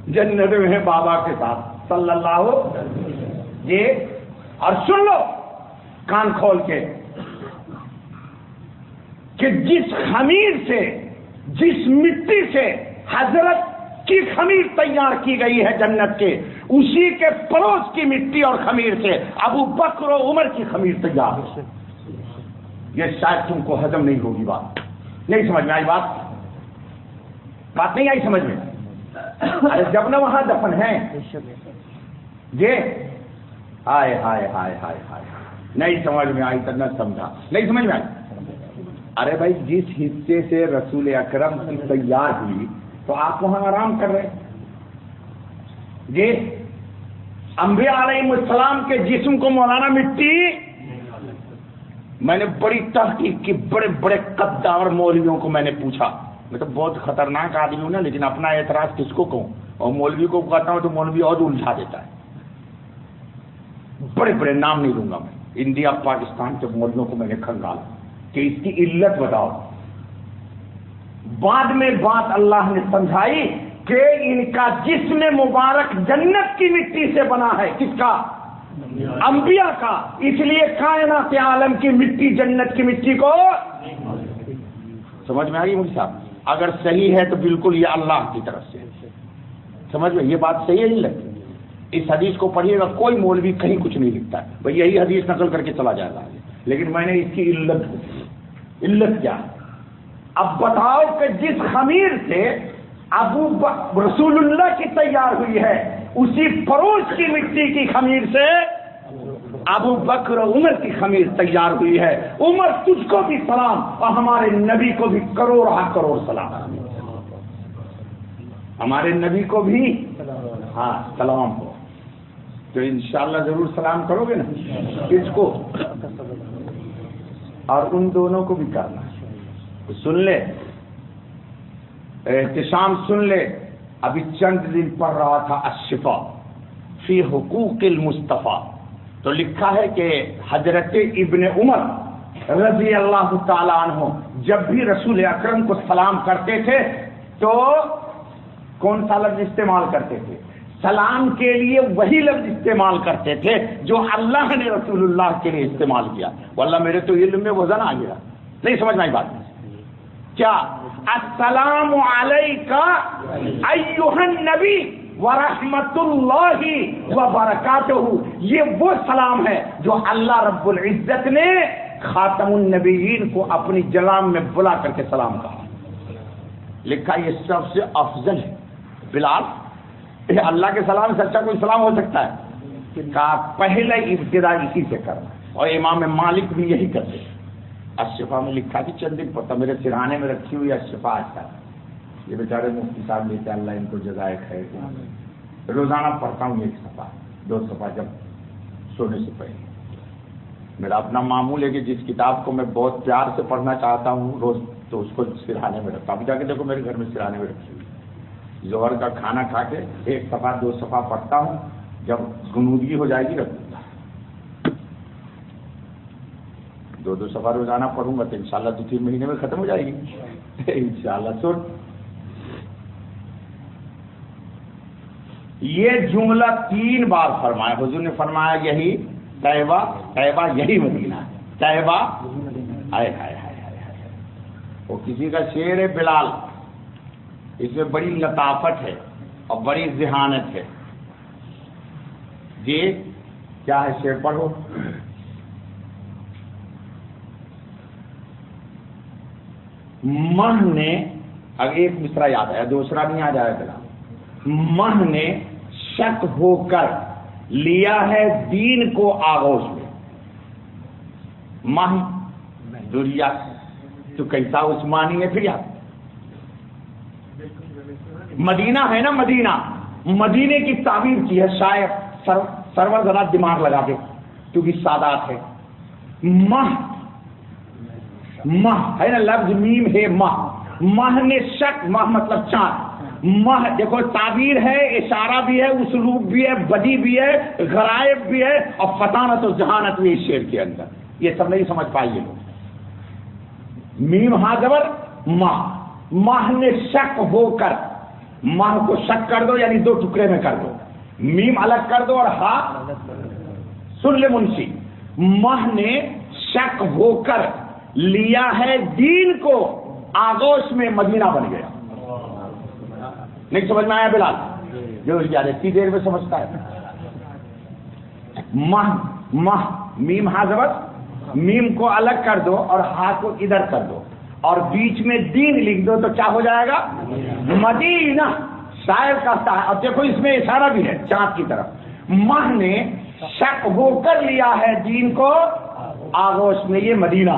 جنت میں ہے بابا کے ساتھ صلی اللہ. یہ اور سن لو کان کھول کے کہ جس خمیر سے، جس مٹی سے حضرت کی خمیر تیار کی گئی ہے جنت کے، اسی کے پڑوس کی مٹی اور خمیر سے ابو بکر و عمر کی خمیر تیار ہے. یہ شاید تم کو ہضم نہیں ہوگی، بات نہیں سمجھ میں آئی، بات نہیں آئی سمجھ میں. ارے جب نہ وہاں دفن ہے یہ ہائے ہائے ہائے ہائے ہائے، نہیں سمجھ میں آئی تو نہ سمجھا، نہیں سمجھ میں آئی. ارے بھائی جس حصے سے رسول اکرم کی تیار ہوئی تو آپ وہاں آرام کر رہے. یہ انبیاء علیہ السلام کے جسم کو مولانا مٹی، میں نے بڑی تحقیق کی، بڑے بڑے قدار مولویوں کو میں نے پوچھا. میں تو بہت خطرناک آدمی ہوں نا، لیکن اپنا اعتراض کس کو کہوں، اور مولوی کو کہتا ہوں تو مولوی اور الجھا دیتا ہے. بڑے بڑے نام نہیں لوں گا میں، انڈیا پاکستان کے مولویوں کو میں نے کھنگالا کہ اس کی علت بتاؤ. بعد میں بات اللہ نے سمجھائی کہ ان کا جسم مبارک جنت کی مٹی سے بنا ہے. کس کا؟ انبیاء کا. اس لیے کائنات عالم کی مٹی جنت کی مٹی کو سمجھ میں آ گئی مجھے صاحب؟ اگر صحیح ہے تو بالکل یہ اللہ کی طرف سے سمجھ میں، یہ بات صحیح ہے نہیں لگتی. اس حدیث کو پڑھیے گا، کوئی مولوی کہیں کچھ نہیں لکھتا ہے بھائی یہی حدیث نقل کر کے چلا جائے گا، لیکن میں نے اس کی علت کیا ہے. اب بتاؤ کہ جس خمیر سے رسول اللہ کی تیار ہوئی ہے، اسی پڑوس کی مٹی کی خمیر سے ابو بکر و عمر کی خمیر تیار ہوئی ہے. عمر تجھ کو بھی سلام، اور ہمارے نبی کو بھی کروڑ کروڑ سلام. ہمارے نبی کو بھی ہاں سلام ہو، تو انشاءاللہ ضرور سلام کرو گے نا اس کو، اور ان دونوں کو بھی کرنا. سن لے احتشام، سن لے. ابھی چند دن پڑھ رہا تھا الشفا فی حقوق المصطفیٰ، تو لکھا ہے کہ حضرت ابن عمر رضی اللہ تعالیٰ عنہ جب بھی رسول اکرم کو سلام کرتے تھے تو کون سا لفظ استعمال کرتے تھے؟ سلام کے لیے وہی لفظ استعمال کرتے تھے جو اللہ نے رسول اللہ کے لیے استعمال کیا. واللہ میرے تو علم میں وزن آ گیا، نہیں سمجھ میں آئی بات. کیا؟ السلام علیکہ ایھا النبی ورحمۃ اللہ وبرکاتہ. یہ وہ سلام ہے جو اللہ رب العزت نے خاتم النبیین کو اپنی جلال میں بلا کر کے سلام کہا. لکھا یہ سب سے افضل ہے. بلال اللہ کے سلام سے اچھا کوئی سلام ہو سکتا ہے؟ کہا پہلے ابتدا اسی سے کرنا، اور امام مالک بھی یہی کرتے ہیں. الشفا میں لکھا کہ چند دن پڑھتا، میرے سرہانے میں رکھی ہوئی الشفا آتا ہے. یہ بیچارے مفتی صاحب لیتے، اللہ ان کو جزائے خیر. روزانہ پڑھتا ہوں 1 صفحہ 2 صفحہ جب سونے سے پہلے. میرا اپنا معمول ہے کہ جس کتاب کو میں بہت پیار سے پڑھنا چاہتا ہوں روز، تو اس کو سرہانے میں رکھتا ہوں. اب جا کے دیکھو میرے گھر میں سرہانے میں رکھی ہوئی. ظہر کا کھانا کھا کے 1 صفحہ 2 صفحہ پڑھتا ہوں، جب غنودگی ہو جائے گی رکھ دوں گا. 2 صفحہ روزانہ پڑھوں گا تو انشاءاللہ 2-3 مہینے میں ختم ہو جائے گی انشاءاللہ. سن، یہ جملہ 3 بار فرمایا حضور نے. فرمایا یہی طیبہ، طیبہ یہی مدینہ ہے، طیبہ. ہائے ہائے ہائے ہائے. وہ کسی کا شعر ہے بلال، اس میں بڑی لطافت ہے اور بڑی ذہانت ہے. جی کیا ہے شعر؟ پڑھو. مہ نے، اب ایک مصرع یاد آیا، دوسرا نہیں یاد آیا. بلال مہ نے شک ہو کر لیا ہے دین کو آغوش میں. مہ دنیا تو کیسا عثمانی ہے پھر یاد. مدینہ ہے نا، مدینہ، مدینے کی تعبیر کی ہے شاید سرور ذرا دماغ لگا دے کیونکہ سادات ہے. مہ ہے نا، لفظ میم ہے مہ، ماہ نے شک، ماہ مطلب چاند، ماہ دیکھو تعبیر ہے، اشارہ بھی ہے، اسلوب بھی ہے، بدی بھی ہے، غرائب بھی ہے، اور فطانت و ذہانت بھی اس شعر کے اندر. یہ سب نہیں سمجھ پائیے لوگ. میم ہاں زبر ماہ، ماہ نے شک ہو کر، ماہ کو شک کر دو یعنی دو ٹکڑے میں کر دو، میم الگ کر دو اور ہا سن لے منشی. ماہ نے شک ہو کر لیا ہے دین کو، آغوش میں مدینہ بن گیا. نہیں سمجھ میں آیا بلال؟ جو اتنی دیر میں سمجھتا ہے. ماہ، ماہ میم ہا زبر، میم کو الگ کر دو اور ہا کو ادھر کر دو اور بیچ میں دین لکھ دو تو کیا ہو جائے گا؟ مدینہ. شاعر کا اور دیکھو اس میں اشارہ بھی ہے چاند کی طرف. ماہ نے شک ہو کر لیا ہے دین کو، آغوش میں یہ مدینہ.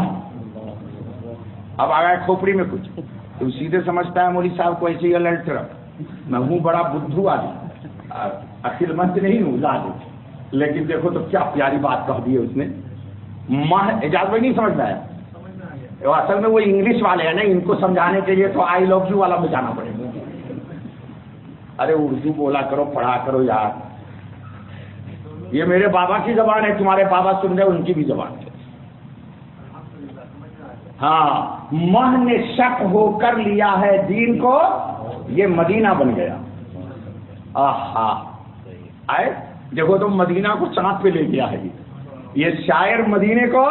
اب آ گیا کھوپڑی میں کچھ تو سیدھے سمجھتا ہے مولوی صاحب کو ایسے ہی الرٹ طرف. میں ہوں بڑا بدھو آدمی، عقل مند نہیں ہوں لازم، لیکن دیکھو تو کیا پیاری بات کہہ دی ہے اس نے. ماہ اعجاز بھائی نہیں سمجھتا ہے، اصل میں وہ انگلش والے ہیں نا، ان کو سمجھانے کے لیے تو آئی لو یو والا بجانا پڑے گا. ارے اردو بولا کرو، پڑھا کرو یار. یہ میرے بابا کی زبان ہے، تمہارے بابا سن رہے ان کی بھی زبان ہے. ہاں، ماہ نے شک ہو کر لیا ہے دین کو، یہ مدینہ بن گیا. آہا آئے دیکھو تو مدینہ کو چاند پہ لے گیا ہے. یہ شاعر مدینے کو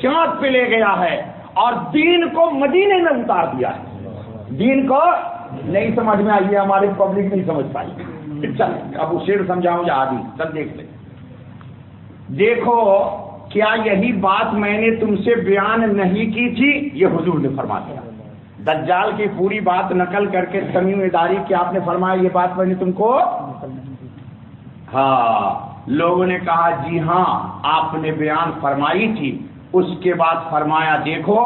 چاند پہ لے گیا ہے اور دین کو مدینے میں اتار دیا ہے. دین کو نہیں سمجھ میں آئی، ہماری پبلک نہیں سمجھ پائی. چل اب وہ شعر سمجھاؤں یا آدھی، چل دیکھ لیں. دیکھو کیا یہی بات میں نے تم سے بیان نہیں کی تھی؟ یہ حضور نے فرما دیا. دجال کی پوری بات نقل کر کے تمیم داری کہ آپ نے فرمایا یہ بات میں نے تم کو. ہاں لوگوں نے کہا جی ہاں آپ نے بیان فرمائی تھی. اس کے بعد فرمایا دیکھو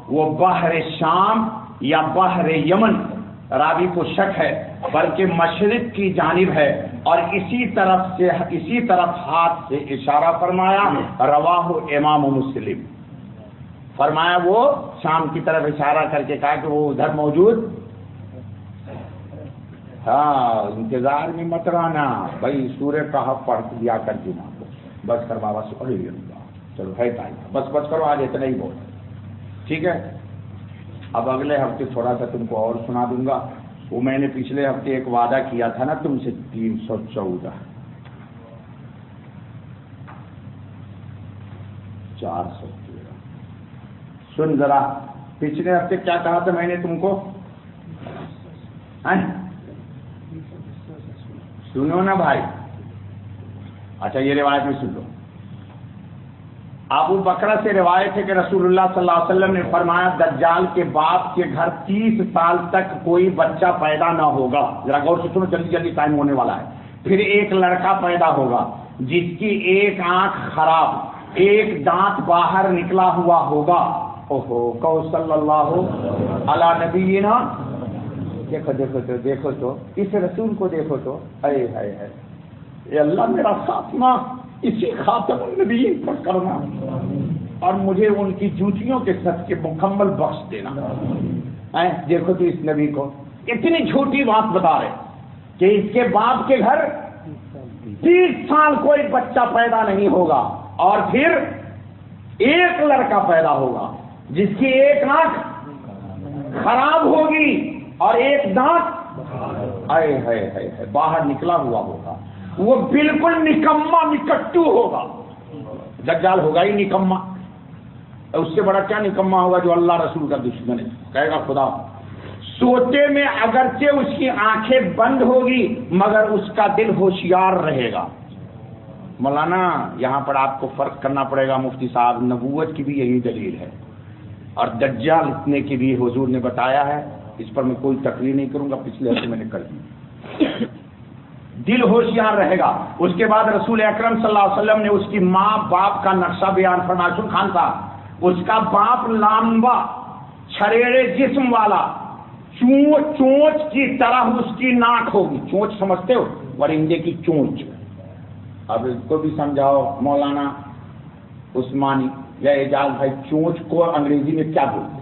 وہ بحر شام یا بحر یمن، راوی کو شک ہے بلکہ مشرق کی جانب ہے، اور اسی طرف ہاتھ سے اشارہ فرمایا. رواہ امام مسلم. فرمایا وہ شام کی طرف اشارہ کر کے کہا کہ وہ ادھر موجود. ہاں انتظار میں مت رہنا بھائی، سورہ کہف پڑھ دیا کر دینا کو بس کر بابا سے. چلو ہے ٹائم، بس کرو آج اتنا ہی بول. ٹھیک ہے، اب اگلے ہفتے تھوڑا سا تم کو اور سنا دوں گا. وہ میں نے پچھلے ہفتے ایک وعدہ کیا تھا نا تم سے، 314 413. سن ذرا پچھلے ہفتے کیا کہا تھا میں نے تم کو؟ سنو نا بھائی. اچھا یہ روایت میں سن لو. ابو بکرہ سے روایت ہے کہ رسول اللہ صلی اللہ علیہ وسلم نے فرمایا دجال کے باپ کے گھر 30 سال تک کوئی بچہ پیدا نہ ہوگا. ذرا غور سے سنو، جلدی جلدی ٹائم ہونے والا ہے. پھر ایک لڑکا پیدا ہوگا جس کی ایک آنکھ خراب، ایک دانت باہر نکلا ہوا ہوگا. اوہو کہ صلی اللہ علی نبینا. دیکھو تو اس رسول کو دیکھو تو، اے ہے اے اللہ میرا خاتمہ اسی خاتم النبیین پر کرنا اور مجھے ان کی جوتیوں کے صدقے مکمل بخش دینا. دیکھو تو اس نبی کو اتنی جھوٹی بات بتا رہے کہ اس کے باپ کے گھر 30 سال کوئی بچہ پیدا نہیں ہوگا اور پھر ایک لڑکا پیدا ہوگا جس کی ایک آنکھ خراب ہوگی اور ایک دانت باہر نکلا ہوا ہوگا. وہ بالکل نکما نکٹو ہوگا. دجال ہوگا ہی نکما. اس سے بڑا کیا نکما ہوگا جو اللہ رسول کا دشمن ہے. کہے گا خدا سوتے میں اگرچہ اس کی آنکھیں بند ہوگی مگر اس کا دل ہوشیار رہے گا. مولانا یہاں پر آپ کو فرق کرنا پڑے گا مفتی صاحب. نبوت کی بھی یہی دلیل ہے اور دجال اتنے کی بھی حضور نے بتایا ہے. اس پر میں کوئی تقریر نہیں کروں گا، پچھلے ہفتے میں نے کر دی. دل ہوشیار رہے گا. اس کے بعد رسول اکرم صلی اللہ علیہ وسلم نے اس کی ماں باپ کا نقشہ بیان فرمایا. سن خان صاحب، اس کا باپ لامبا چھریڑے جسم والا، چونچ کی طرح اس کی ناک ہوگی. چونچ سمجھتے ہو؟ ورندے کی چونچ. اب اس کو بھی سمجھاؤ مولانا عثمانی یا اعجاز بھائی، چونچ کو انگریزی میں کیا بولتے ہیں؟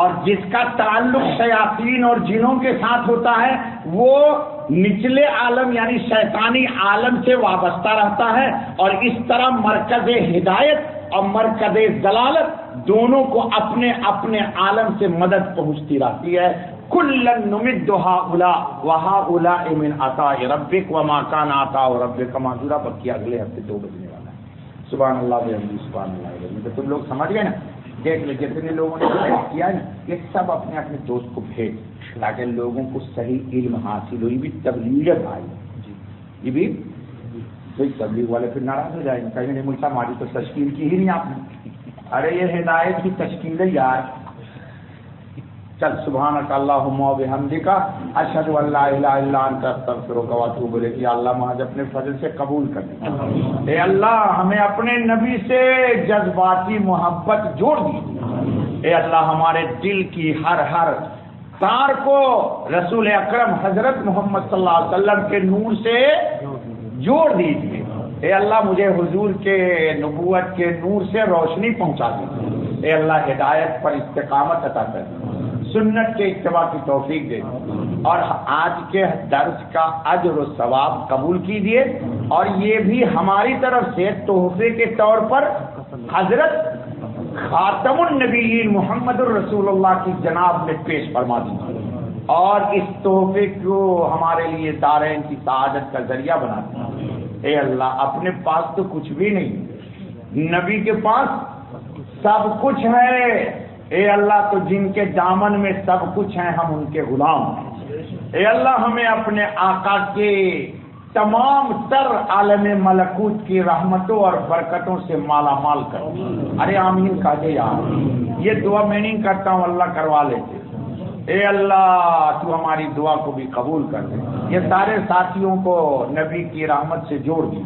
اور جس کا تعلق شیاطین اور جنوں کے ساتھ ہوتا ہے وہ نچلے عالم یعنی شیطانی عالم سے وابستہ رہتا ہے، اور اس طرح مرکز ہدایت اور مرکز ضلالت دونوں کو اپنے اپنے عالم سے مدد پہنچتی رہتی ہے۔ کلن نمد ہؤلاء وہؤلاء من عطاء ربک وما کان عطاء ربک محظورا، بلکہ اگلے ہفتے 2 بجنے والا ہے۔ سبحان اللہ وبحمدہ سبحان اللہ العظیم۔ تو تم لوگ سمجھ گئے نا، دیکھ لو جتنے لوگوں نے کیا ہے نا، یہ سب اپنے اپنے دوست کو بھیج تاکہ لوگوں کو صحیح علم حاصل ہو۔ یہ بھی تبلیغ ہے بھائی، یہ بھی کوئی تبلیغ والے پھر ناراض ہو جائیں گے، کہیں گے ملتا ہماری تو تشکیل کی ہی نہیں آپ نے۔ ارے یہ ہدایت کی تشکیل ہے یار۔ چل سبحانک اللہم و بحمدک اشہد ان لا الہ الا انت استغفرک و اتوب الیک۔ یا اللہ محض اپنے فضل سے قبول کر لے۔ اے اللہ ہمیں اپنے نبی سے جذباتی محبت جوڑ دی۔ اے اللہ ہمارے دل کی ہر تار کو رسول اکرم حضرت محمد صلی اللہ علیہ وسلم کے نور سے جوڑ دیجیے۔ اے اللہ مجھے حضور کے نبوت کے نور سے روشنی پہنچا دیجیے۔ اے اللہ ہدایت پر استقامت عطا کر، سنت کے اتباع کی توفیق دے، اور آج کے درس کا اجر و ثواب قبول کیجیے، اور یہ بھی ہماری طرف سے تحفے کے طور پر حضرت خاتم النبیین محمد الرسول اللہ کی جناب میں پیش فرما دیجیے، اور اس تحفے کو ہمارے لیے دارین کی سعادت کا ذریعہ بنا دیجیے۔ اے اللہ اپنے پاس تو کچھ بھی نہیں، نبی کے پاس سب کچھ ہے۔ اے اللہ تو جن کے دامن میں سب کچھ ہے ہم ان کے غلام ہیں۔ اے اللہ ہمیں اپنے آقا کے تمام تر عالم ملکوت کی رحمتوں اور برکتوں سے مالا مال کر۔ ارے آمین کہا دے یار، یہ دعا میں نہیں کرتا ہوں، اللہ کروا لیتے۔ اے اللہ تو ہماری دعا کو بھی قبول کر دے، یہ سارے ساتھیوں کو نبی کی رحمت سے جوڑ دی،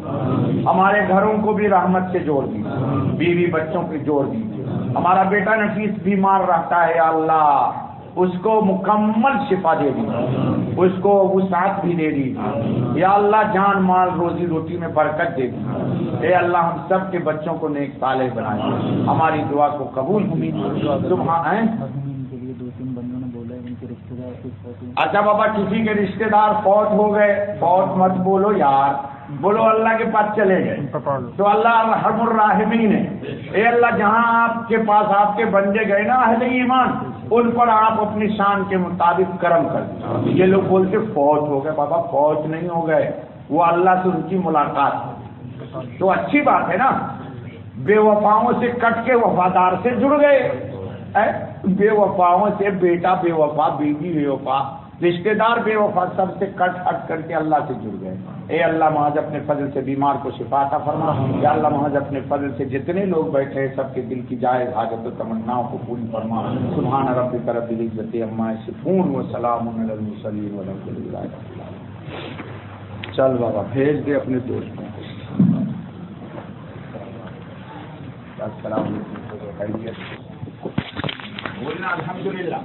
ہمارے گھروں کو بھی رحمت سے جوڑ دی، بیوی بچوں کو جوڑ دی۔ ہمارا بیٹا نفیس بیمار رہتا ہے، یا اللہ اس کو مکمل شفا دے دی، اس کو وسعت بھی دے دی، یا اللہ جان مال روزی روٹی میں برکت دے دی۔ اے اللہ ہم سب کے بچوں کو نیک صالح بنائے، ہماری دعا کو قبول کی۔ اچھا بابا کسی کے رشتہ دار فوت ہو گئے، فوت مت بولو یار، بولو اللہ کے پاس چلے گئے تو اللہ ارحم الراحمین ہے۔ اے اللہ جہاں آپ کے پاس آپ کے بندے گئے نا اہل ایمان، ان پر آپ اپنی شان کے مطابق کرم کر دیں۔ یہ لوگ بولتے فوت ہو گئے، بابا فوت نہیں ہو گئے، وہ اللہ سے ان کی ملاقات ہے تو اچھی بات ہے نا۔ بے وفاؤں سے کٹ کے وفادار سے جڑ گئے، بے وفاؤں سے بیٹا بے وفا، بیوی بے وفا، رشتہ دار بے وفا، سب سے کٹ ہٹ کر کے اللہ سے جڑ گئے۔ اے اللہ محض اپنے فضل سے بیمار کو شفا عطا فرما۔ یا اللہ محض اپنے فضل سے جتنے لوگ بیٹھے ہیں سب کے دل کی جائز حاجت و تمناؤں کو پوری فرما۔ سبحان ربک رب العزت عما یصفون وسلام علی المرسلین والحمد للہ رب العالمین۔ چل بابا بھیج دے اپنے دوستوں کو۔ السلام علیکم، خیریت؟ بولنا الحمدللہ۔